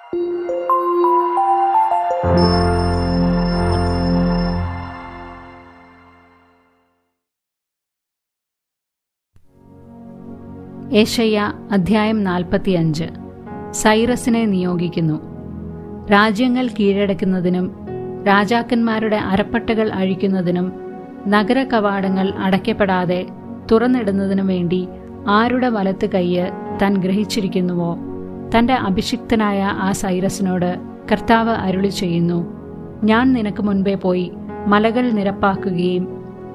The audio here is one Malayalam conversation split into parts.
യെശയ്യാ അധ്യായം 45. സൈറസിനെ നിയോഗിക്കുന്നു. രാജ്യങ്ങൾ കീഴടക്കുന്നതിനും രാജാക്കന്മാരുടെ അരപ്പട്ടകൾ അഴിക്കുന്നതിനും നഗര കവാടങ്ങൾ അടയ്ക്കപ്പെടാതെ തുറന്നിടുന്നതിനും വേണ്ടി ആരുടെ വലത്ത് കൈയ്യ് താൻ ഗ്രഹിച്ചിരിക്കുന്നുവോ, തൻ്റെ അഭിഷിക്തനായ ആ സൈറസിനോട് കർത്താവ് അരുളി ചെയ്യുന്നു: ഞാൻ നിനക്ക് മുൻപേ പോയി മലകൾ നിരപ്പാക്കുകയും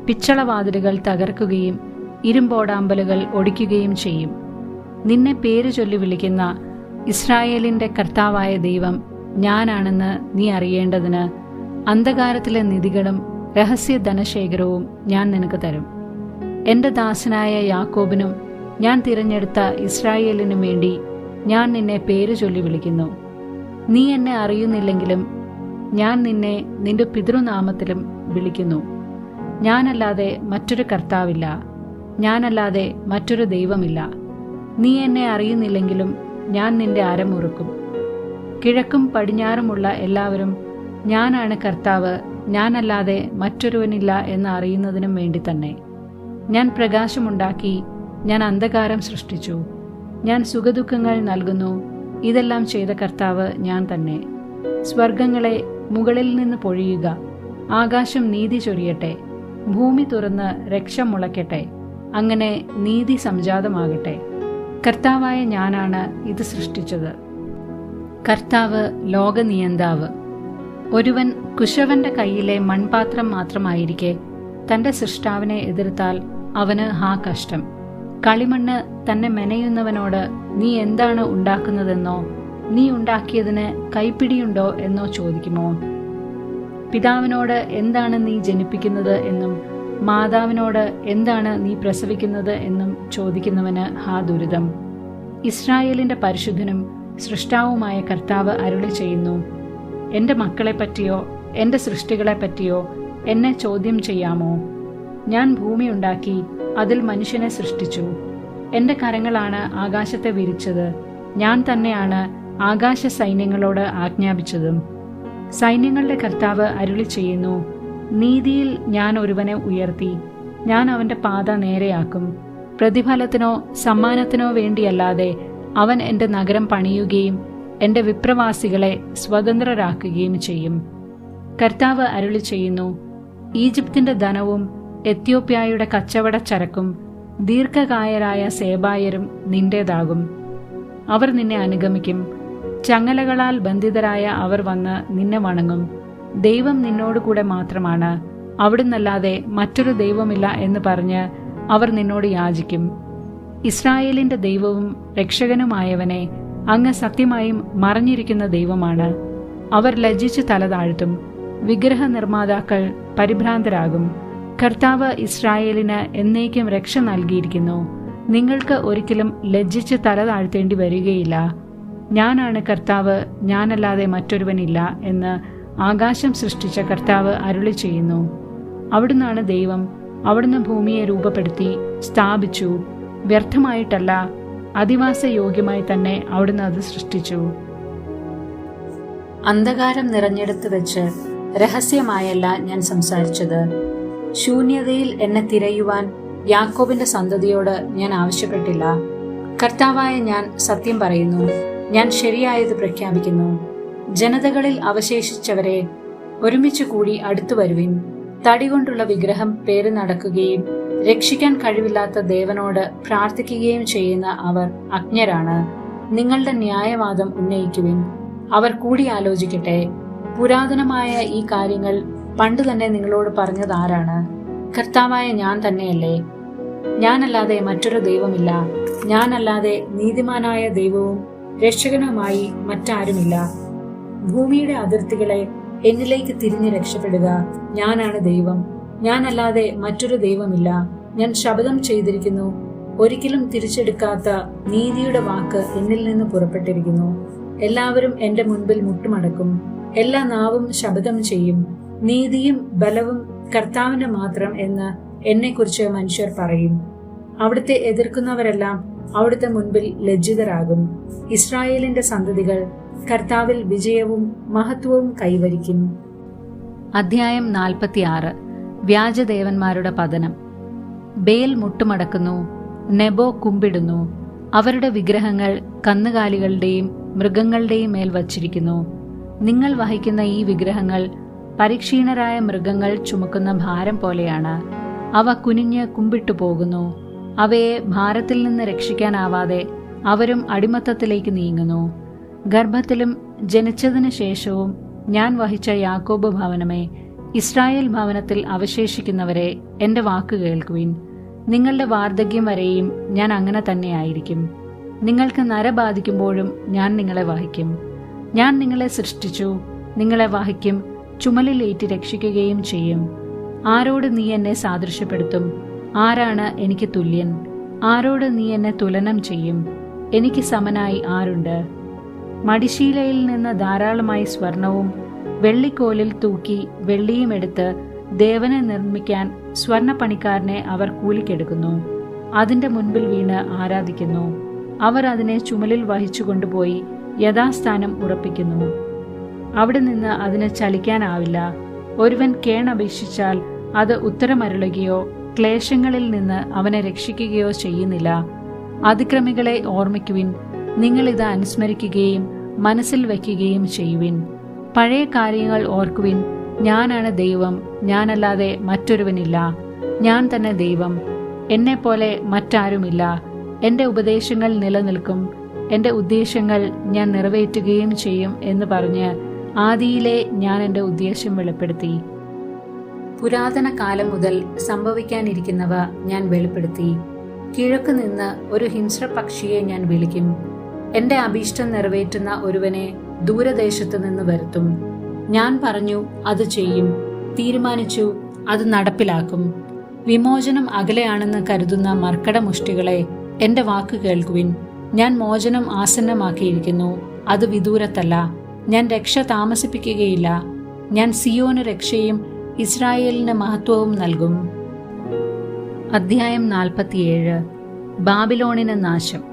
പിച്ചളവാതിലുകൾ തകർക്കുകയും ഇരുമ്പോടാമ്പലുകൾ ഒടിക്കുകയും ചെയ്യും. നിന്നെ പേര് ചൊല്ലി വിളിക്കുന്ന ഇസ്രായേലിന്റെ കർത്താവായ ദൈവം ഞാനാണെന്ന് നീ അറിയേണ്ടതിന് അന്ധകാരത്തിലെ നിധികളും രഹസ്യ ധനശേഖരവും ഞാൻ നിനക്ക് തരും. എൻ്റെ ദാസനായ യാക്കോബിനും ഞാൻ തിരഞ്ഞെടുത്ത ഇസ്രായേലിനും വേണ്ടി ഞാൻ നിന്നെ പേര് ചൊല്ലി വിളിക്കുന്നു. നീ എന്നെ അറിയുന്നില്ലെങ്കിലും ഞാൻ നിന്നെ നിന്റെ പിതൃനാമത്തിലും വിളിക്കുന്നു. ഞാനല്ലാതെ മറ്റൊരു കർത്താവില്ല, ഞാനല്ലാതെ മറ്റൊരു ദൈവമില്ല. നീ എന്നെ അറിയുന്നില്ലെങ്കിലും ഞാൻ നിന്റെ അരമുറുക്കും. കിഴക്കും പടിഞ്ഞാറുമുള്ള എല്ലാവരും ഞാനാണ് കർത്താവ്, ഞാനല്ലാതെ മറ്റൊരുവനില്ല എന്ന് അറിയുന്നതിനും വേണ്ടി തന്നെ. ഞാൻ പ്രകാശമുണ്ടാക്കി, ഞാൻ അന്ധകാരം സൃഷ്ടിച്ചു, ഞാൻ സുഖദുഃഖങ്ങൾ നൽകുന്നു. ഇതെല്ലാം ചെയ്ത കർത്താവ് ഞാൻ തന്നെ. സ്വർഗങ്ങളെ മുകളിൽ നിന്ന് പൊഴിയുക, ആകാശം നീതി ചൊരിയട്ടെ, ഭൂമി തുറന്ന് രക്ഷ മുളയ്ക്കട്ടെ, അങ്ങനെ നീതി സംജാതമാകട്ടെ. കർത്താവായ ഞാനാണ് ഇത് സൃഷ്ടിച്ചത്. കർത്താവ് ലോകനിയന്താവ്. ഒരുവൻ കുശവന്റെ കയ്യിലെ മൺപാത്രം മാത്രമായിരിക്കെ തന്റെ സൃഷ്ടാവിനെ എതിർത്താൽ അവന് ഹാ കഷ്ടം. കളിമണ്ണ് തന്നെ മെനയുന്നവനോട് നീ എന്താണ് ഉണ്ടാക്കുന്നതെന്നോ, നീ ഉണ്ടാക്കിയതിന് കൈപ്പിടിയുണ്ടോ എന്നോ ചോദിക്കുമോ? പിതാവിനോട് എന്താണ് നീ ജനിപ്പിക്കുന്നത് എന്നും മാതാവിനോട് എന്താണ് നീ പ്രസവിക്കുന്നത് എന്നും ചോദിക്കുന്നവന് ഹാ ദുരിതം. ഇസ്രായേലിന്റെ പരിശുദ്ധനും സൃഷ്ടാവുമായ കർത്താവ് അരുളി ചെയ്യുന്നു: എൻ്റെ മക്കളെപ്പറ്റിയോ എൻ്റെ സൃഷ്ടികളെപ്പറ്റിയോ എന്നെ ചോദ്യം ചെയ്യാമോ? ഞാൻ ഭൂമി ഉണ്ടാക്കി, അതിൽ മനുഷ്യനെ സൃഷ്ടിച്ചു. എൻ്റെ കരങ്ങളാണ് ആകാശത്തെ വിരിച്ചത്. ഞാൻ തന്നെയാണ് ആകാശ സൈന്യങ്ങളോട് ആജ്ഞാപിച്ചതും. സൈന്യങ്ങളുടെ കർത്താവ് അരുളി ചെയ്യുന്നു: നീതിയിൽ ഞാൻ ഒരുവനെ ഉയർത്തി, ഞാൻ അവന്റെ പാത നേരെയാക്കും. പ്രതിഫലത്തിനോ സമ്മാനത്തിനോ വേണ്ടിയല്ലാതെ അവൻ എൻ്റെ നഗരം പണിയുകയും എൻ്റെ വിപ്രവാസികളെ സ്വതന്ത്രരാക്കുകയും ചെയ്യും. കർത്താവ് അരുളി ചെയ്യുന്നു: ഈജിപ്തിന്റെ ധനവും എത്യോപ്യായുടെ കച്ചവട ചരക്കും ദീർഘകായരായ സേബായരും നിന്റേതാകും. അവർ നിന്നെ അനുഗമിക്കും. ചങ്ങലകളാൽ ബന്ധിതരായ അവർ വന്ന് നിന്നെ വണങ്ങും. ദൈവം നിന്നോടുകൂടെ മാത്രമാണ്, അവിടുന്നല്ലാതെ മറ്റൊരു ദൈവമില്ല എന്ന് പറഞ്ഞ് അവർ നിന്നോട് യാചിക്കും. ഇസ്രായേലിന്റെ ദൈവവും രക്ഷകനുമായവനെ, അങ്ങ് സത്യമായും മറഞ്ഞിരിക്കുന്ന ദൈവമാണ്. അവർ ലജ്ജിച്ച് തല താഴ്ത്തും. വിഗ്രഹ നിർമ്മാതാക്കൾ പരിഭ്രാന്തരാകും. കർത്താവ് ഇസ്രായേലിന് എന്നേക്കും രക്ഷ നൽകിയിരിക്കുന്നു. നിങ്ങൾക്ക് ഒരിക്കലും ലജ്ജിച്ച് തല താഴ്ത്തേണ്ടി വരികയില്ല. ഞാനാണ് കർത്താവ്, ഞാനല്ലാതെ മറ്റൊരുവനില്ല എന്ന് ആകാശം സൃഷ്ടിച്ച കർത്താവ് അരുളി ചെയ്യുന്നു. അവിടുന്നാണ് ദൈവം. അവിടുന്ന് ഭൂമിയെ രൂപപ്പെടുത്തി സ്ഥാപിച്ചു. വ്യർത്ഥമായിട്ടല്ല, അധിവാസയോഗ്യമായി തന്നെ അവിടുന്ന് അത് സൃഷ്ടിച്ചു. അന്ധകാരം നിറഞ്ഞെടുത്ത് വെച്ച് രഹസ്യമായല്ല ഞാൻ സംസാരിച്ചത്. ശൂന്യതയിൽ എന്നെ തിരയുവാൻ യാക്കോബിന്റെ സന്തതിയോട് ഞാൻ ആവശ്യപ്പെട്ടില്ല. കർത്താവായ ഞാൻ സത്യം പറയുന്നു, ഞാൻ ശരിയായത് പ്രഖ്യാപിക്കുന്നു. ജനതകളിൽ അവശേഷിച്ചവരെ ഒരുമിച്ച് കൂടി അടുത്തു വരുവിൻ. തടികൊണ്ടുള്ള വിഗ്രഹം പേര് നടക്കുകയും രക്ഷിക്കാൻ കഴിവില്ലാത്ത ദേവനോട് പ്രാർത്ഥിക്കുകയും ചെയ്യുന്ന അവർ അജ്ഞരാണ്. നിങ്ങളുടെ ന്യായവാദം ഉന്നയിക്കുവിൻ. അവർ കൂടി ആലോചിക്കട്ടെ. പുരാതനമായ ഈ കാര്യങ്ങൾ പണ്ട് തന്നെ നിങ്ങളോട് പറഞ്ഞതാരാണ്? കർത്താവായ ഞാൻ തന്നെയല്ലേ? ഞാനല്ലാതെ മറ്റൊരു ദൈവമില്ല. ഞാനല്ലാതെ നീതിമാനായ ദൈവവും രക്ഷകനുമായി മറ്റാരുമില്ല. ഭൂമിയുടെ അതിർത്തികളെ എന്നിലേക്ക് തിരിഞ്ഞ് രക്ഷപ്പെടുക. ഞാനാണ് ദൈവം, ഞാനല്ലാതെ മറ്റൊരു ദൈവമില്ല. ഞാൻ ശപഥം ചെയ്തിരിക്കുന്നു, ഒരിക്കലും തിരിച്ചെടുക്കാത്ത നീതിയുടെ വാക്ക് എന്നിൽ നിന്ന് പുറപ്പെട്ടിരിക്കുന്നു. എല്ലാവരും എന്റെ മുൻപിൽ മുട്ടുമടക്കും. എല്ലാ നാവും ശപഥം ചെയ്യും. നീതിയും ബലവും കർത്താവിന്റെ മാത്രം എന്ന് എന്നെക്കുറിച്ച് മനുഷ്യർ പറയും. അവിടുത്തെ എതിർക്കുന്നവരെല്ലാം അവിടുത്തെ മുൻപിൽ ലജ്ജിതരാകും. ഇസ്രായേലിന്റെ സന്തതികൾ കർത്താവിൽ വിജയവും മഹത്വവും കൈവരിക്കും. അധ്യായം 46. വ്യാജദേവന്മാരുടെ പതനം. ബേൽ മുട്ടുമടക്കുന്നു, നെബോ കുമ്പിടുന്നു. അവരുടെ വിഗ്രഹങ്ങൾ കന്നുകാലികളുടെയും മൃഗങ്ങളുടെയും മേൽ വച്ചിരിക്കുന്നു. നിങ്ങൾ വഹിക്കുന്ന ഈ വിഗ്രഹങ്ങൾ പരിക്ഷീണരായ മൃഗങ്ങൾ ചുമക്കുന്ന ഭാരം പോലെയാണ്. അവ കുനിഞ്ഞ് കുമ്പിട്ടു പോകുന്നു. അവയെ ഭാരത്തിൽ നിന്ന് രക്ഷിക്കാനാവാതെ അവരും അടിമത്തത്തിലേക്ക് നീങ്ങുന്നു. ഗർഭത്തിലും ജനിച്ചതിനു ശേഷവും ഞാൻ വഹിച്ച യാക്കോബ് ഭവനമേ, ഇസ്രായേൽ ഭവനത്തിൽ അവശേഷിക്കുന്നവരെ എന്റെ വാക്ക് കേൾക്കുവിൻ. നിങ്ങളുടെ വാർദ്ധക്യം വരെയും ഞാൻ അങ്ങനെ തന്നെയായിരിക്കും. നിങ്ങൾക്ക് നര ബാധിക്കുമ്പോഴും ഞാൻ നിങ്ങളെ വഹിക്കും. ഞാൻ നിങ്ങളെ സൃഷ്ടിച്ചു, നിങ്ങളെ വഹിക്കും, ചുമലിലേറ്റി രക്ഷിക്കുകയും ചെയ്യും. ആരോട് നീ എന്നെ സാദൃശ്യപ്പെടുത്തും? ആരാണ് എനിക്ക് തുല്യൻ? ആരോട് നീ എന്നെ തുലനം ചെയ്യും? എനിക്ക് സമനായി ആരുണ്ട്? മടിശീലയിൽ നിന്ന് ധാരാളമായി സ്വർണവും വെള്ളിക്കോലിൽ തൂക്കി വെള്ളിയും എടുത്ത് ദേവനെ നിർമ്മിക്കാൻ സ്വർണപ്പണിക്കാരനെ അവർ കൂലിക്കെടുക്കുന്നു. അതിന്റെ മുൻപിൽ വീണ് ആരാധിക്കുന്നു. അവർ അതിനെ ചുമലിൽ വഹിച്ചു കൊണ്ടുപോയി യഥാസ്ഥാനം ഉറപ്പിക്കുന്നു. അവിടെ നിന്ന് അതിന് ചലിക്കാനാവില്ല. ഒരുവൻ കേണപേക്ഷിച്ചാൽ അത് ഉത്തരമരുളുകയോ ക്ലേശങ്ങളിൽ നിന്ന് അവനെ രക്ഷിക്കുകയോ ചെയ്യുന്നില്ല. അതിക്രമികളെ ഓർമ്മിക്കുവിൻ. നിങ്ങളിത് അനുസ്മരിക്കുകയും മനസ്സിൽ വയ്ക്കുകയും ചെയ്യുവിൻ. പഴയ കാര്യങ്ങൾ ഓർക്കുവിൻ. ഞാനാണ് ദൈവം, ഞാനല്ലാതെ മറ്റൊരുവനില്ല. ഞാൻ തന്നെ ദൈവം, എന്നെപ്പോലെ മറ്റാരുമില്ല. എന്റെ ഉപദേശങ്ങൾ നിലനിൽക്കും, എന്റെ ഉദ്ദേശങ്ങൾ ഞാൻ നിറവേറ്റുകയും ചെയ്യും എന്ന് പറഞ്ഞ് ആദിയിലെ ഞാൻ എന്റെ ഉദ്ദേശം വെളിപ്പെടുത്തി. പുരാതന കാലം മുതൽ സംഭവിക്കാനിരിക്കുന്നവ ഞാൻ വെളിപ്പെടുത്തി. കിഴക്ക് നിന്ന് ഒരു ഹിംസ്രപക്ഷിയെ ഞാൻ വിളിക്കും. എന്റെ അഭീഷ്ടം നിറവേറ്റുന്ന ഒരുവനെ ദൂരദേശത്തു നിന്ന് വരുത്തും. ഞാൻ പറഞ്ഞു, അത് ചെയ്യും. തീരുമാനിച്ചു, അത് നടപ്പിലാക്കും. വിമോചനം അകലെയാണെന്ന് കരുതുന്ന മർക്കടമുഷ്ടികളെ, എന്റെ വാക്ക് കേൾക്കുവിൻ. ഞാൻ മോചനം ആസന്നമാക്കിയിരിക്കുന്നു, അത് വിദൂരത്തല്ല. ഞാൻ രക്ഷ താമസിപ്പിക്കുകയില്ല. ഞാൻ സിയോന് രക്ഷയും ഇസ്രായേലിന് മഹത്വവും നൽകും. അധ്യായം 47. ബാബിലോണിന് നാശം.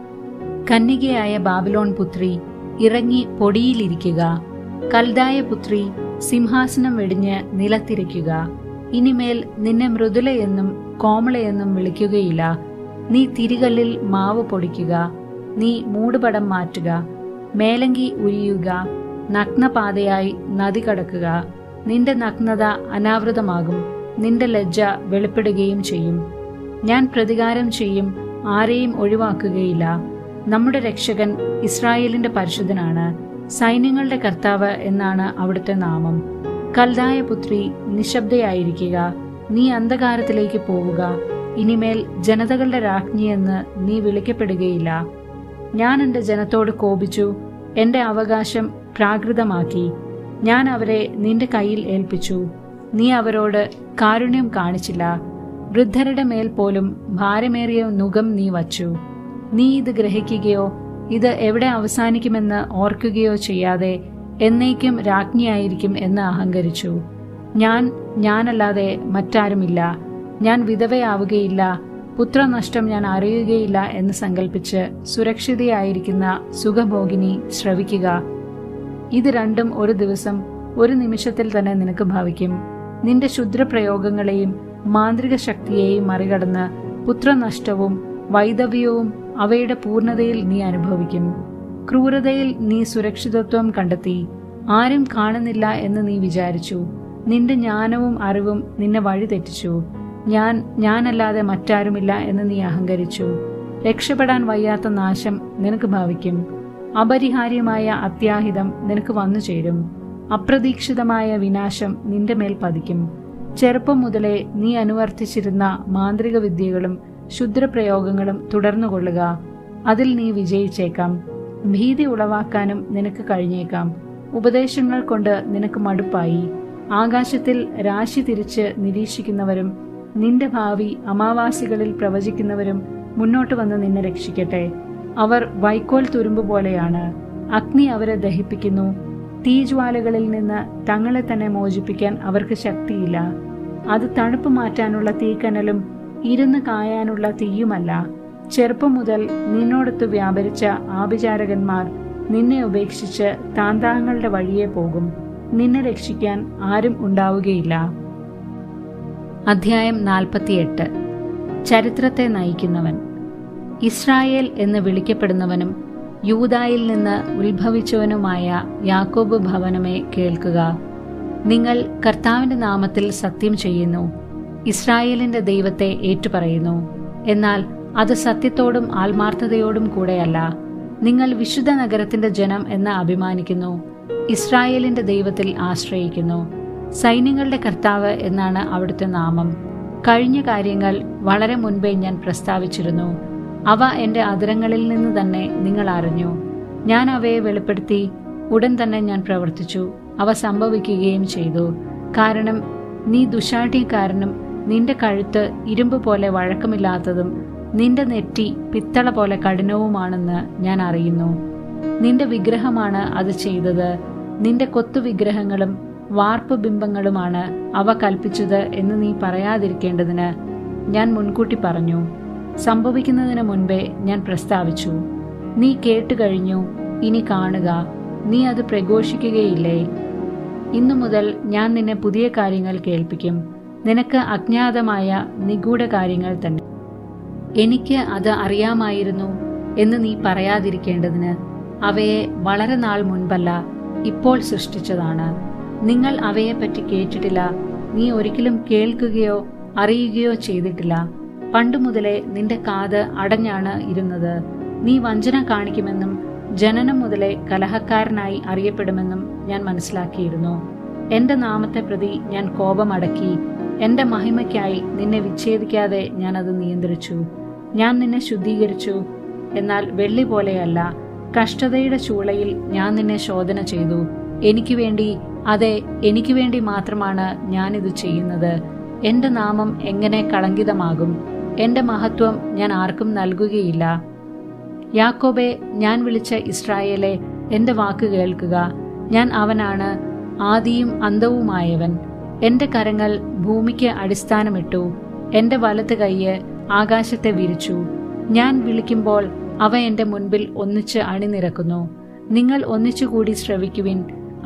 കന്യകയായ ബാബിലോൺ പുത്രി, ഇറങ്ങി പൊടിയിലിരിക്കുക. കൽദായ പുത്രി, സിംഹാസനം വെടിഞ്ഞ് നിലത്തിരിക്കുക. ഇനിമേൽ നിന്നെ മൃദുലയെന്നും കോമളയെന്നും വിളിക്കുകയില്ല. നീ തിരികല്ലിൽ മാവ് പൊടിക്കുക. നീ മൂടുപടം മാറ്റുക. മേലങ്കി ഉരിയുക. നഗ്നപാതയായി നദി കടക്കുക. നിന്റെ നഗ്നത അനാവൃതമാകും. നിന്റെ ലജ്ജ വെളിപ്പെടുകയും ചെയ്യും. ഞാൻ പ്രതികാരം ചെയ്യും, ആരെയും ഒഴിവാക്കുകയില്ല. നമ്മുടെ രക്ഷകൻ ഇസ്രായേലിന്റെ പരിശുദ്ധനാണ്. സൈന്യങ്ങളുടെ കർത്താവ് എന്നാണ് അവിടുത്തെ നാമം. കൽദായ പുത്രി, നിശബ്ദയായിരിക്കുക. നീ അന്ധകാരത്തിലേക്ക് പോവുക. ഇനിമേൽ ജനതകളുടെ രാജ്ഞിയെന്ന് നീ വിളിക്കപ്പെടുകയില്ല. ഞാൻ എന്റെ ജനത്തോട് കോപിച്ചു, എന്റെ അവകാശം പ്രാകൃതമാക്കി. ഞാൻ അവരെ നിന്റെ കയ്യിൽ ഏൽപ്പിച്ചു. നീ അവരോട് കാരുണ്യം കാണിച്ചില്ല. വൃദ്ധരുടെ മേൽ പോലും ഭാരമേറിയ നുകം നീ വച്ചു. നീ ഇത് ഗ്രഹിക്കുകയോ ഇത് എവിടെ അവസാനിക്കുമെന്ന് ഓർക്കുകയോ ചെയ്യാതെ എന്നേക്കും രാജ്ഞിയായിരിക്കും എന്ന് അഹങ്കരിച്ചു. ഞാനല്ലാതെ മറ്റാരുമില്ല. ഞാൻ വിധവയാവുകയില്ല. പുത്രനഷ്ടം ഞാൻ അറിയുകയില്ല എന്ന് സങ്കല്പിച്ച് സുരക്ഷിതയായിരിക്കുന്ന സുഖഭോഗിനി, ശ്രവിക്കുക. ഇത് രണ്ടും ഒരു ദിവസം, ഒരു നിമിഷത്തിൽ തന്നെ നിനക്ക് ഭവിക്കും. നിന്റെ ക്ഷുദ്രപ്രയോഗങ്ങളെയും മാന്ത്രിക ശക്തിയെയും മറികടന്ന് പുത്രനഷ്ടവും വൈദവ്യവും അവയുടെ പൂർണ്ണതയിൽ നീ അനുഭവിക്കും. ക്രൂരതയിൽ നീ സുരക്ഷിതത്വം കണ്ടെത്തി. ആരും കാണുന്നില്ല എന്ന് നീ വിചാരിച്ചു. നിന്റെ ജ്ഞാനവും അറിവും നിന്നെ വഴിതെറ്റിച്ചു. ഞാനല്ലാതെ മറ്റാരുമില്ല എന്ന് നീ അഹങ്കരിച്ചു. രക്ഷപ്പെടാൻ വയ്യാത്ത നാശം നിനക്ക് ഭവിക്കും. അപരിഹാര്യമായ അത്യാഹിതം നിനക്ക് വന്നു ചേരും. അപ്രതീക്ഷിതമായ വിനാശം നിന്റെ മേൽ പതിക്കും. ചെറുപ്പം മുതലേ നീ അനുവർത്തിച്ചിരുന്ന മാന്ത്രിക വിദ്യകളും ക്ഷുദ്രപ്രയോഗങ്ങളും തുടർന്നുകൊള്ളുക. അതിൽ നീ വിജയിച്ചേക്കാം. ഭീതി ഉളവാക്കാനും നിനക്ക് കഴിഞ്ഞേക്കാം. ഉപദേശങ്ങൾ കൊണ്ട് നിനക്ക് മടുപ്പായി. ആകാശത്തിൽ രാശി തിരിച്ച് നിരീക്ഷിക്കുന്നവരും നിന്റെ ഭാവി അമാവാസികളിൽ പ്രവചിക്കുന്നവരും മുന്നോട്ട് വന്ന് നിന്നെ രക്ഷിക്കട്ടെ. അവർ വൈക്കോൽ തുരുമ്പ് പോലെയാണ്. അഗ്നി അവരെ ദഹിപ്പിക്കുന്നു. തീജ്വാലകളിൽ നിന്ന് തങ്ങളെ തന്നെ മോചിപ്പിക്കാൻ അവർക്ക് ശക്തിയില്ല. അത് തണുപ്പ് മാറ്റാനുള്ള തീക്കനലും ഇരുന്ന് കായാനുള്ള തീയുമല്ല. ചെറുപ്പം മുതൽ നിന്നോടൊത്ത് വ്യാപരിച്ച ആഭിചാരകന്മാർ നിന്നെ ഉപേക്ഷിച്ച് താന്താങ്ങളുടെ വഴിയെ പോകും. നിന്നെ രക്ഷിക്കാൻ ആരും ഉണ്ടാവുകയില്ല. അധ്യായം 48. ചരിത്രത്തെ നയിക്കുന്നവൻ. ഇസ്രായേൽ എന്ന് വിളിക്കപ്പെടുന്നവനും യൂദായിൽ നിന്ന് ഉത്ഭവിച്ചവനുമായ യാക്കോബ് ഭവനമേ, കേൾക്കുക. നിങ്ങൾ കർത്താവിന്റെ നാമത്തിൽ സത്യം ചെയ്യുന്നു, ഇസ്രായേലിന്റെ ദൈവത്തെ ഏറ്റുപറയുന്നു. എന്നാൽ അത് സത്യത്തോടും ആത്മാർത്ഥതയോടും കൂടെയല്ല. നിങ്ങൾ വിശുദ്ധ നഗരത്തിന്റെ ജനം എന്ന് അഭിമാനിക്കുന്നു, ഇസ്രായേലിന്റെ ദൈവത്തിൽ ആശ്രയിക്കുന്നു. സൈന്യങ്ങളുടെ കർത്താവ് എന്നാണ് അവിടുത്തെ നാമം. കഴിഞ്ഞ കാര്യങ്ങൾ വളരെ മുൻപേ ഞാൻ പ്രസ്താവിച്ചിരുന്നു. അവ എൻ്റെ അധരങ്ങളിൽ നിന്ന് തന്നെ നിങ്ങൾ അറിഞ്ഞു. ഞാൻ അവയെ വെളിപ്പെടുത്തി. ഉടൻ തന്നെ ഞാൻ പ്രവർത്തിച്ചു. അവ സംഭവിക്കുകയും ചെയ്തു. കാരണം നീ ദുശാഠ്യക്കാരനും നിന്റെ കഴുത്ത് ഇരുമ്പ് പോലെ വഴക്കമില്ലാത്തതും നിന്റെ നെറ്റി പിത്തള പോലെ കഠിനവുമാണെന്ന് ഞാൻ അറിയുന്നു. നിന്റെ വിഗ്രഹമാണ് അത് ചെയ്തത്. നിന്റെ കൊത്തുവിഗ്രഹങ്ങളും വാർപ്പ് ബിംബങ്ങളുമാണ് അവ കൽപ്പിച്ചത് എന്ന് നീ പറയാതിരിക്കേണ്ടതിന് ഞാൻ മുൻകൂട്ടി പറഞ്ഞു. സംഭവിക്കുന്നതിന് മുൻപേ ഞാൻ പ്രസ്താവിച്ചു. നീ കേട്ടുകഴിഞ്ഞു, ഇനി കാണുക. നീ അത് പ്രഘോഷിക്കുകയില്ലേ? ഇന്നു മുതൽ ഞാൻ നിന്നെ പുതിയ കാര്യങ്ങൾ കേൾപ്പിക്കും, നിനക്ക് അജ്ഞാതമായ നിഗൂഢ കാര്യങ്ങൾ തന്നെ. എനിക്ക് അത് അറിയാമായിരുന്നു എന്ന് നീ പറയാതിരിക്കേണ്ടതിന് അവയെ വളരെ നാൾ മുൻപല്ല, ഇപ്പോൾ സൃഷ്ടിച്ചതാണ്. നിങ്ങൾ അവയെപ്പറ്റി കേട്ടിട്ടില്ല, നീ ഒരിക്കലും കേൾക്കുകയോ അറിയുകയോ ചെയ്തിട്ടില്ല. പണ്ടുമുതലേ നിന്റെ കാത് അടഞ്ഞാണ് ഇരുന്നത്. നീ വഞ്ചന കാണിക്കുമെന്നും ജനനം മുതലേ കലഹക്കാരനായി അറിയപ്പെടുമെന്നും ഞാൻ മനസ്സിലാക്കിയിരുന്നു. എന്റെ നാമത്തെ പ്രതി ഞാൻ കോപമടക്കി. എന്റെ മഹിമയ്ക്കായി നിന്നെ വിച്ഛേദിക്കാതെ ഞാൻ അത് നിയന്ത്രിച്ചു. ഞാൻ നിന്നെ ശുദ്ധീകരിച്ചു, എന്നാൽ വെള്ളി പോലെയല്ല. കഷ്ടതയുടെ ചൂളയിൽ ഞാൻ നിന്നെ ശോധന ചെയ്തു. എനിക്ക് വേണ്ടി, അതെ, എനിക്ക് വേണ്ടി മാത്രമാണ് ഞാനിത് ചെയ്യുന്നത്. എന്റെ നാമം എങ്ങനെ കളങ്കിതമാകും? എന്റെ മഹത്വം ഞാൻ ആർക്കും നൽകുകയില്ല. യാക്കോബെ, ഞാൻ വിളിച്ച ഇസ്രായേലെ, എന്റെ വാക്ക് കേൾക്കുക. ഞാൻ അവനാണ്, ആദിയും അന്തവുമായവൻ. എന്റെ കരങ്ങൾ ഭൂമിക്ക് അടിസ്ഥാനമിട്ടു. എന്റെ വലത്ത് കൈയ്യ് ആകാശത്തെ വിരിച്ചു. ഞാൻ വിളിക്കുമ്പോൾ അവ എന്റെ മുൻപിൽ ഒന്നിച്ച് അണിനിരക്കുന്നു. നിങ്ങൾ ഒന്നിച്ചുകൂടി ശ്രവിക്കുവിൻ.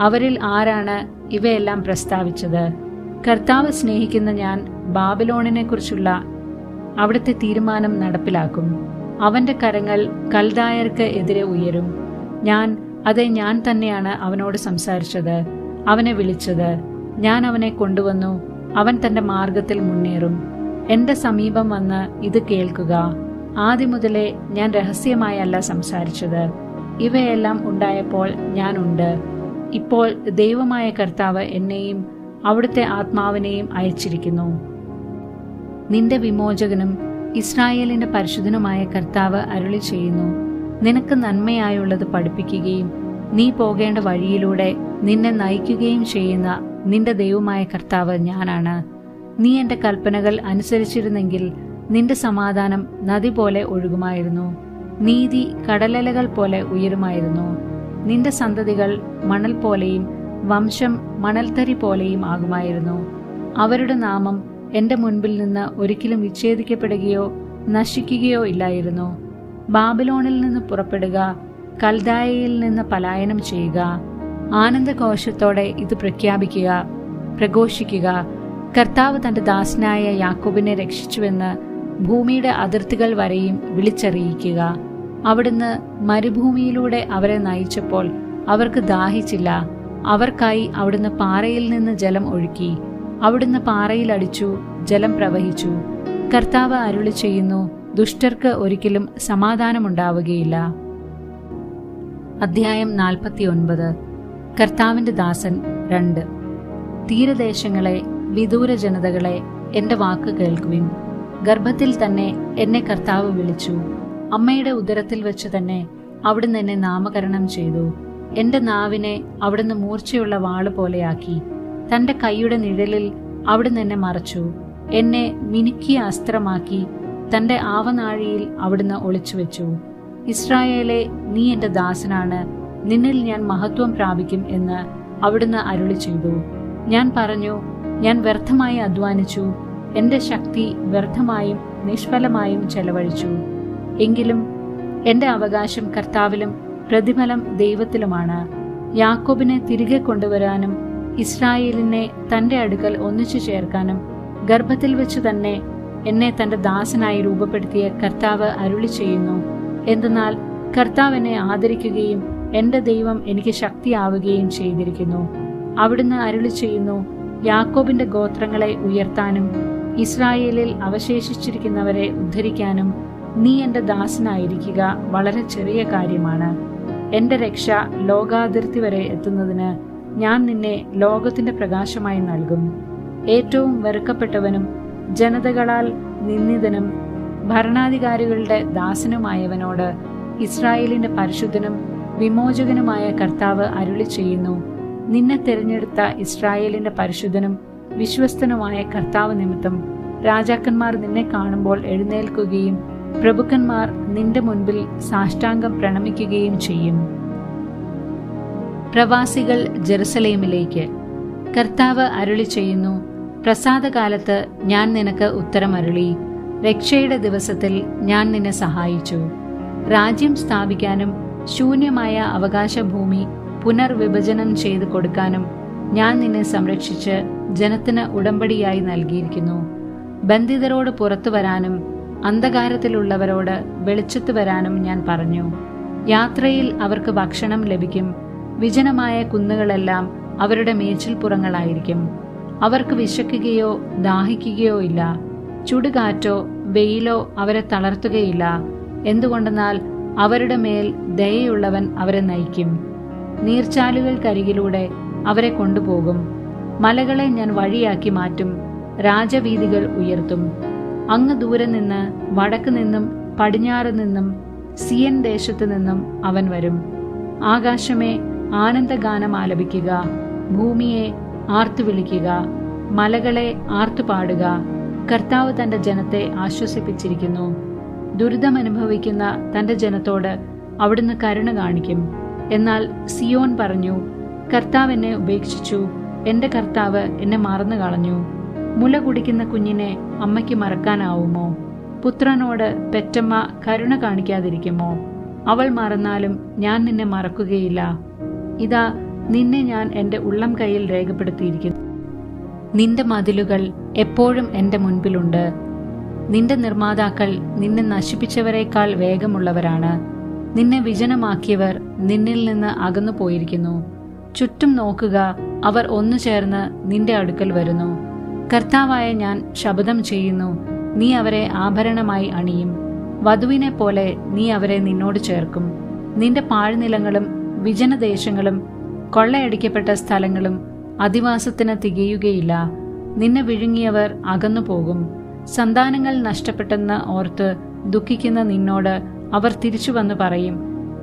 അവരിൽ ആരാണ് ഇവയെല്ലാം പ്രസ്താവിച്ചത്? കർത്താവ് സ്നേഹിക്കുന്ന ഞാൻ ബാബിലോണിനെ കുറിച്ചുള്ള അവിടുത്തെ തീരുമാനം നടപ്പിലാക്കും. അവന്റെ കരങ്ങൾ കൽദായർക്ക് എതിരെ ഉയരും. ഞാൻ തന്നെയാണ് അവനോട് സംസാരിച്ചത്, അവനെ വിളിച്ചത്. ഞാൻ അവനെ കൊണ്ടുവന്നു. അവൻ തന്റെ മാർഗത്തിൽ മുന്നേറും. എന്റെ സമീപം വന്ന് ഇത് കേൾക്കുക. ആദ്യം മുതലേ ഞാൻ രഹസ്യമായല്ല സംസാരിച്ചത്. ഇവയെല്ലാം ഉണ്ടായപ്പോൾ ഞാനുണ്ട്. ഇപ്പോൾ ദൈവമായ കർത്താവ് എന്നെയും അവിടുത്തെ ആത്മാവിനെയും അയച്ചിരിക്കുന്നു. നിന്റെ വിമോചകനും ഇസ്രായേലിന്റെ പരിശുദ്ധനുമായ കർത്താവ് അരുളി ചെയ്യുന്നു. നിനക്ക് നന്മയായുള്ളത് പഠിപ്പിക്കുകയും നീ പോകേണ്ട വഴിയിലൂടെ നിന്നെ നയിക്കുകയും ചെയ്യുന്ന നിന്റെ ദൈവമായ കർത്താവ് ഞാനാണ്. നീ എന്റെ കൽപ്പനകൾ അനുസരിച്ചിരുന്നെങ്കിൽ നിന്റെ സമാധാനം നദി പോലെ ഒഴുകുമായിരുന്നു, നീതി കടലലകൾ പോലെ ഉയരുമായിരുന്നു. നിന്റെ സന്തതികൾ മണൽ പോലെയും വംശം മണൽത്തരി പോലെയും ആകുമായിരുന്നു. അവരുടെ നാമം എന്റെ മുൻപിൽ നിന്ന് ഒരിക്കലും വിച്ഛേദിക്കപ്പെടുകയോ നശിക്കുകയോ ഇല്ലായിരുന്നു. ബാബിലോണിൽ നിന്ന് പുറപ്പെടുക, കൽദായയിൽ നിന്ന് പലായനം ചെയ്യുക. ആനന്ദഘോഷത്തോടെ ഇത് പ്രഖ്യാപിക്കുക, പ്രഘോഷിക്കുക. കർത്താവ് തന്റെ ദാസനായ യാക്കോബിനെ രക്ഷിച്ചുവെന്ന് ഭൂമിയുടെ അതിർത്തികൾ വരെയും വിളിച്ചറിയിക്കുക. അവിടുന്ന് മരുഭൂമിയിലൂടെ അവരെ നയിച്ചപ്പോൾ അവർക്ക് ദാഹിച്ചില്ല. അവർക്കായി അവിടുന്ന് പാറയിൽ നിന്ന് ജലം ഒഴുക്കി. അവിടുന്ന് പാറയിൽ അടിച്ചു, ജലം പ്രവഹിച്ചു. കർത്താവ് അരുളി ചെയ്യുന്നു, ദുഷ്ടർക്ക് ഒരിക്കലും സമാധാനമുണ്ടാവുകയില്ല. അധ്യായം 49. കർത്താവിന്റെ ദാസൻ 2. തീരദേശങ്ങളെ, വിദൂര ജനതകളെ, എന്റെ വാക്ക് കേൾക്കുവിൻ. ഗർഭത്തിൽ തന്നെ എന്നെ കർത്താവ് വിളിച്ചു. അമ്മയുടെ ഉദരത്തിൽ വെച്ച് തന്നെ അവിടുന്ന് എന്നെ നാമകരണം ചെയ്തു. എന്റെ നാവിനെ അവിടുന്ന് മൂർച്ചയുള്ള വാള് പോലെയാക്കി. തന്റെ കൈയുടെ നിഴലിൽ അവിടുന്ന് എന്നെ മറച്ചു. എന്നെ മിനുക്കിയ അസ്ത്രമാക്കി തന്റെ ആവനാഴിയിൽ അവിടുന്ന് ഒളിച്ചുവെച്ചു. ഇസ്രായേലെ, നീ എന്റെ ദാസനാണ്, നിന്നിൽ ഞാൻ മഹത്വം പ്രാപിക്കും എന്ന് അവിടുന്ന് അരുളി ചെയ്തു. ഞാൻ പറഞ്ഞു, ഞാൻ വ്യർത്ഥമായി അധ്വാനിച്ചു, എന്റെ ശക്തി വ്യർത്ഥമായും നിഷ്ഫലമായും ചെലവഴിച്ചു. എങ്കിലും എന്റെ അവകാശം കർത്താവിലും പ്രതിഫലം ദൈവത്തിലുമാണ്. യാക്കോബിനെ തിരികെ കൊണ്ടുവരാനും ഇസ്രായേലിനെ തന്റെ അടുക്കൽ ഒന്നിച്ചു ചേർക്കാനും ഗർഭത്തിൽ വെച്ച് തന്നെ എന്നെ തന്റെ ദാസനായി രൂപപ്പെടുത്തിയ കർത്താവ് അരുളി ചെയ്യുന്നു. എന്തെന്നാൽ കർത്താവ് എന്നെ ആദരിക്കുകയും എന്റെ ദൈവം എനിക്ക് ശക്തിയാവുകയും ചെയ്തിരിക്കുന്നു. അവിടുന്ന് അരുളി ചെയ്യുന്നു, യാക്കോബിന്റെ ഗോത്രങ്ങളെ ഉയർത്താനും ഇസ്രായേലിൽ അവശേഷിച്ചിരിക്കുന്നവരെ ഉദ്ധരിക്കാനും നീ എന്റെ ദാസനായിരിക്കുക വളരെ ചെറിയ കാര്യമാണ്. എന്റെ രക്ഷ ലോകാതിർത്തി വരെ എത്തുന്നതിന് ഞാൻ നിന്നെ ലോകത്തിന്റെ പ്രകാശമായി നൽകും. ഏറ്റവും വെറുക്കപ്പെട്ടവനും ജനതകളാൽ നിന്ദിതനും ഭരണാധികാരികളുടെ ദാസനുമായവനോട് ഇസ്രായേലിന്റെ പരിശുദ്ധനും വിമോചകനുമായ കർത്താവ് അരുളി ചെയ്യുന്നു, നിന്നെ തിരഞ്ഞെടുത്ത ഇസ്രായേലിന്റെ പരിശുദ്ധനും വിശ്വസ്തനുമായ കർത്താവ് നിമിത്തം രാജാക്കന്മാർ നിന്നെ കാണുമ്പോൾ എഴുന്നേൽക്കുകയും പ്രഭുക്കന്മാർ നിന്റെ മുൻപിൽ സാഷ്ടാംഗം പ്രണമിക്കുകയും ചെയ്യും. പ്രവാസികൾ ജെറുസലേമിലേക്ക്. കർത്താവ് അരുളി ചെയ്യുന്നു, പ്രസാദകാലത്ത് ഞാൻ നിനക്ക് ഉത്തരമരുളി, രക്ഷയുടെ ദിവസത്തിൽ ഞാൻ നിന്നെ സഹായിച്ചു. രാജ്യം സ്ഥാപിക്കാനും ശൂന്യമായ അവകാശഭൂമി പുനർവിഭജനം ചെയ്തു കൊടുക്കാനും ഞാൻ നിന്നെ സംരക്ഷിച്ച് ജനത്തിന് ഉടമ്പടിയായി നൽകിയിരിക്കുന്നു. ബന്ധിതരോട് പുറത്തു വരാനും അന്ധകാരത്തിലുള്ളവരോട് വെളിച്ചത്ത് വരാനും ഞാൻ പറഞ്ഞു. യാത്രയിൽ അവർക്ക് ഭക്ഷണം ലഭിക്കും. വിജനമായ കുന്നുകളെല്ലാം അവരുടെ മേച്ചിൽപ്പുറങ്ങളായിരിക്കും. അവർക്ക് വിശക്കുകയോ ദാഹിക്കുകയോ ഇല്ല. ചുടുകാറ്റോ വെയിലോ അവരെ തളർത്തുകയില്ല. എന്തുകൊണ്ടെന്നാൽ അവരുടെ മേൽ ദയയുള്ളവൻ അവരെ നയിക്കും. നീർച്ചാലുകൾക്കരികിലൂടെ അവരെ കൊണ്ടുപോകും. മലകളെ ഞാൻ വഴിയാക്കി മാറ്റും. രാജവീഥികൾ ഉയർത്തും. അങ്ങ് ദൂരെ നിന്ന് വടക്ക് നിന്നും പടിഞ്ഞാറ് നിന്നും സിയൻ ദേശത്തു നിന്നും അവൻ വരും. ആകാശമേ, ആനന്ദഗാനം ആലപിക്കുക. ഭൂമിയെ ആർത്തു വിളിക്കുക. മലകളെ ആർത്തുപാടുക. കർത്താവ് തന്റെ ജനത്തെ ആശ്വസിപ്പിച്ചിരിക്കുന്നു. ദുരിതമനുഭവിക്കുന്ന തന്റെ ജനത്തോട് അവിടുന്ന് കരുണ കാണിക്കും. എന്നാൽ സിയോൻ പറഞ്ഞു, കർത്താവ് എന്നെ ഉപേക്ഷിച്ചു. എന്റെ കർത്താവ് എന്നെ മറന്നു കളഞ്ഞു. മുല കുടിക്കുന്ന കുഞ്ഞിനെ അമ്മയ്ക്ക് മറക്കാനാവുമോ? പുത്രനോട് പെറ്റമ്മ കരുണ കാണിക്കാതിരിക്കുമോ? അവൾ മറന്നാലും ഞാൻ നിന്നെ മറക്കുകയില്ല. ഇതാ, നിന്നെ ഞാൻ എന്റെ ഉള്ളം കയ്യിൽ രേഖപ്പെടുത്തിയിരിക്കുന്നു. നിന്റെ മതിലുകൾ എപ്പോഴും എന്റെ മുൻപിലുണ്ട്. നിന്റെ നിർമ്മാതാക്കൾ നിന്നെ നശിപ്പിച്ചവരെക്കാൾ വേഗമുള്ളവരാണ്. നിന്നെ വിജനമാക്കിയവർ നിന്നിൽ നിന്ന് അകന്നു പോയിരിക്കുന്നു. ചുറ്റും നോക്കുക, അവർ ഒന്നു ചേർന്ന് നിന്റെ അടുക്കൽ വരുന്നു. കർത്താവായ ഞാൻ ശപഥം ചെയ്യുന്നു, നീ അവരെ ആഭരണമായി അണിയും. വധുവിനെ പോലെ നീ അവരെ നിന്നോട് ചേർക്കും. നിന്റെ പാഴ്നിലങ്ങളും വിജനദേശങ്ങളും കൊള്ളയടിക്കപ്പെട്ട സ്ഥലങ്ങളും അധിവാസത്തിന് തികയുകയില്ല. നിന്നെ വിഴുങ്ങിയവർ അകന്നു പോകും. സന്താനങ്ങൾ നഷ്ടപ്പെട്ടെന്ന് ഓർത്ത് ദുഃഖിക്കുന്ന നിന്നോട് അവർ തിരിച്ചു വന്ന് പറയും,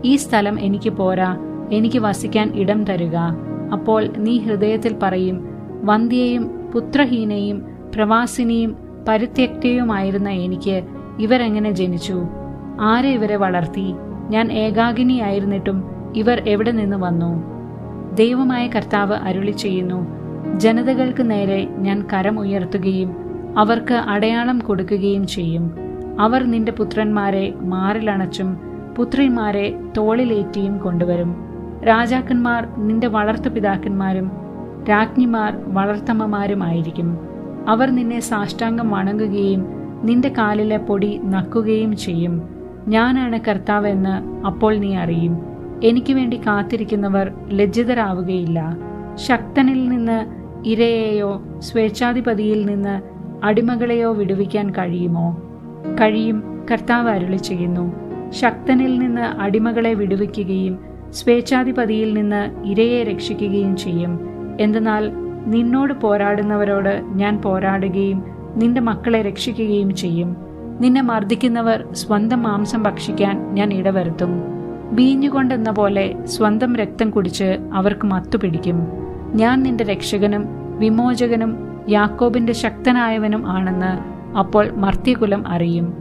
ഈ സ്ഥലം എനിക്ക് പോരാ, എനിക്ക് വസിക്കാൻ ഇടം തരുക. അപ്പോൾ നീ ഹൃദയത്തിൽ പറയും, വന്ധ്യയും പുത്രഹീനയും പ്രവാസിനിയും പരിത്യക്തയുമായിരുന്ന എനിക്ക് ഇവരെങ്ങനെ ജനിച്ചു? ആരെ ഇവരെ വളർത്തി? ഞാൻ ഏകാകിനിയായിരുന്നിട്ടും ഇവർ എവിടെ നിന്ന് വന്നു? ദൈവമായ കർത്താവ് അരുളി ചെയ്യുന്നു, ജനതകൾക്ക് നേരെ ഞാൻ കരം ഉയർത്തുകയും അവർക്ക് അടയാളം കൊടുക്കുകയും ചെയ്യും. അവർ നിന്റെ പുത്രന്മാരെ മാറിലണച്ചും പുത്രിമാരെ തോളിലേറ്റിയും കൊണ്ടുവരും. രാജാക്കന്മാർ നിന്റെ വളർത്തുപിതാക്കന്മാരും രാജ്ഞിമാർ വളർത്തമ്മമാരുമായിരിക്കും. അവർ നിന്നെ സാഷ്ടാംഗം വണങ്ങുകയും നിന്റെ കാലിലെ പൊടി നക്കുകയും ചെയ്യും. ഞാനാണ് കർത്താവെന്ന് അപ്പോൾ നീ അറിയും. എനിക്ക് വേണ്ടി കാത്തിരിക്കുന്നവർ ലജ്ജിതരാവുകയില്ല. ശക്തനിൽ നിന്ന് ഇരയെയോ സ്വേച്ഛാധിപതിയിൽ നിന്ന് അടിമകളെയോ വിടുവിക്കാൻ കഴിയുമോ? കഴിയും, കർത്താവ് അരുളി ചെയ്യുന്നു. ശക്തനിൽ നിന്ന് അടിമകളെ വിടുവിക്കുകയും സ്വേച്ഛാധിപതിയിൽ നിന്ന് ഇരയെ രക്ഷിക്കുകയും ചെയ്യും. എന്തെന്നാൽ നിന്നോട് പോരാടുന്നവരോട് ഞാൻ പോരാടുകയും നിന്റെ മക്കളെ രക്ഷിക്കുകയും ചെയ്യും. നിന്നെ മർദ്ദിക്കുന്നവർ സ്വന്തം മാംസം ഭക്ഷിക്കാൻ ഞാൻ ഇടവരുത്തും. വീഞ്ഞുകൊണ്ടെന്ന പോലെ സ്വന്തം രക്തം കുടിച്ച് അവർക്ക് മത്തുപിടിക്കും. ഞാൻ നിന്റെ രക്ഷകനും വിമോചകനും യാക്കോബിന്റെ ശക്തനായവനും ആണെന്ന് അപ്പോൾ മർത്യകുലം അറിയും.